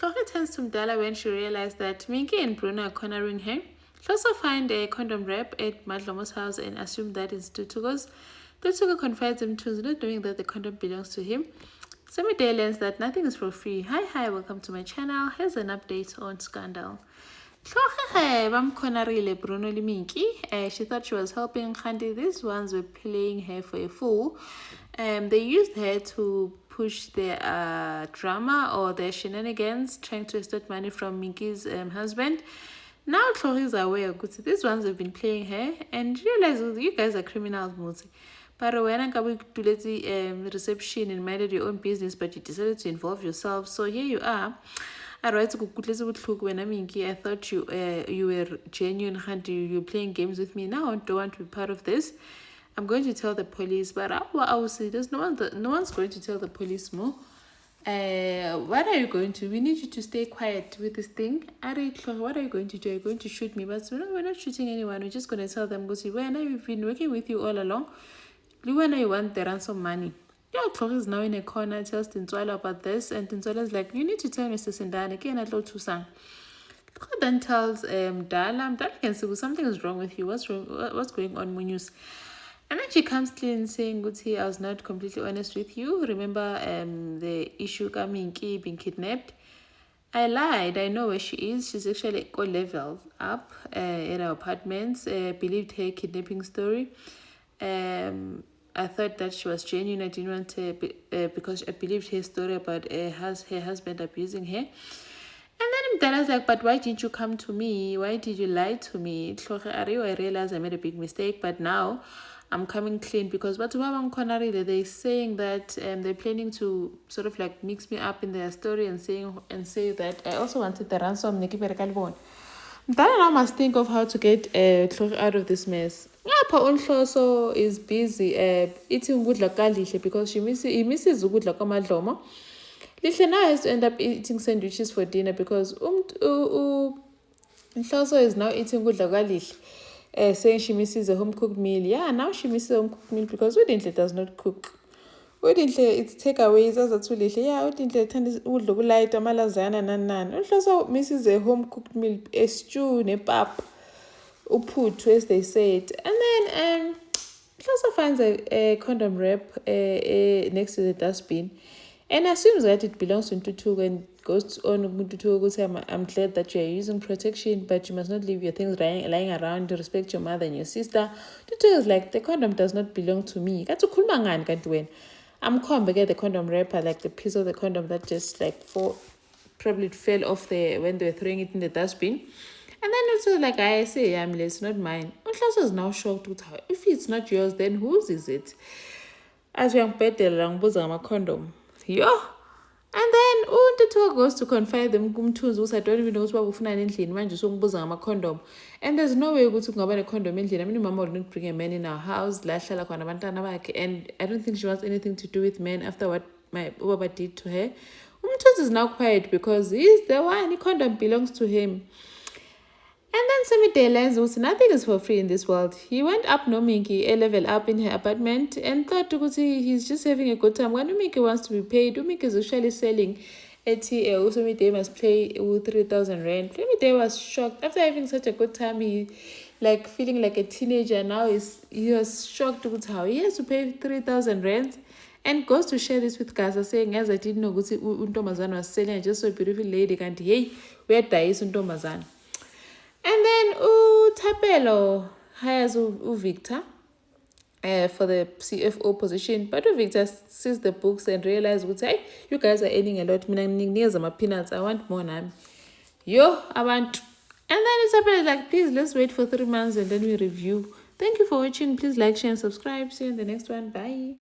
Chloe turns to Mdala when she realizes that Minky and Bruno are cornering her. She also finds a condom wrap at Madlomo's house and assumes that it's Tutugo's. Tutugo confides him to not knowing that the condom belongs to him. Samide learns that nothing is for free. Hi, welcome to my channel. Here's an update on Scandal. Bruno Minky. She thought she was helping Khandi. These ones were playing her for a fool. They used her to push their drama or their shenanigans, trying to extort money from Minky's husband. Now Chloe is aware these ones have been playing her and realizes you guys are criminals, Muzi. But when I to reception and minded your own business, but you decided to involve yourself. So here you are. I write when I thought you were genuine and you're playing games with me. Now I don't want to be part of this. I'm going to tell the police, but I will say there's no one's going to tell the police more. What are you going to? We need you to stay quiet with this thing. What are you going to do? Are you going to shoot me? But we're not shooting anyone. We're just going to tell them, go see, when we've been working with you all along. When I want the ransom money. Chloe is now in a corner, tells Tintswala about this, and Tintswala is like, you need to tell Mr. Sindane, again, I'd love to sang. Chloe then tells Dala can see something is wrong with you. What's wrong? What's going on, Munyus? And then she comes clean saying, Guti, I was not completely honest with you. Remember the issue Kaminki being kidnapped? I lied. I know where she is. She's actually got level up in our apartments. Believed her kidnapping story. I thought that she was genuine. I didn't want to because I believed her story about her husband abusing her. And then Mdala's like, but why didn't you come to me? Why did you lie to me? I realized I made a big mistake, but now I'm coming clean because they're saying that they're planning to sort of like mix me up in their story and say that I also wanted the ransom. Mdala now must think of how to get out of this mess. Unhloso is busy eating ukudla kalihle because he misses ukudla kwamadlomo. Lihle now has to end up eating sandwiches for dinner because Unhloso is now eating ukudla kalihle, saying she misses a home cooked meal. Yeah, now she misses a home cooked meal because Udinhle does not cook. Udinhle it's takeaways azathulihle. Yeah, Udinhle thanda ukudla okulight amalazana nanani. Unhloso misses a home cooked meal, a stew nepap. Uput, as they said. And then she also finds a condom wrap next to the dustbin and assumes that it belongs to Tutu and goes on to Tutu. I'm glad that you're using protection, but you must not leave your things lying around to respect your mother and your sister. Tutu is like, the condom does not belong to me. I'm coming get the condom wrapper, like the piece of the condom that just like probably fell off when they were throwing it in the dustbin. And then also like I say, it's not mine. Unhloso is now shocked with her. If it's not yours, then whose is it? As young Peter Langbuza condom. Yo. And then Untutu goes to confide them kumthunzi I don't even know what ufuna endlini manje songibuza ngama condom. And there's no way ukuthi kungaba ne condom endlini. I mean, mama would not bring a man in our house. La hlala khona abantwana bakhe, and I don't think she wants anything to do with men after what my Ubaba did to her. Umthunzi is now quiet because he's the one. The condom belongs to him. And then Samide learns nothing is for free in this world. He went up Minky a level up in her apartment and thought he's just having a good time. When Minky wants to be paid, Minky is usually selling ATL. Samide must play with 3,000 rand. Samide was shocked. After having such a good time, he like feeling like a teenager now. He was shocked with how he has to pay 3,000 rand. And goes to share this with Gaza, saying, as I didn't know Untomazan was selling, I just saw a beautiful lady, and hey, where dies Untomazan? And then Tapelo hires Victor for the CFO position. But Victor sees the books and realizes, hey, you guys are earning a lot. Peanuts. I want more now. I want. And then Isabel is like, please, let's wait for 3 months and then we review. Thank you for watching. Please like, share, and subscribe. See you in the next one. Bye.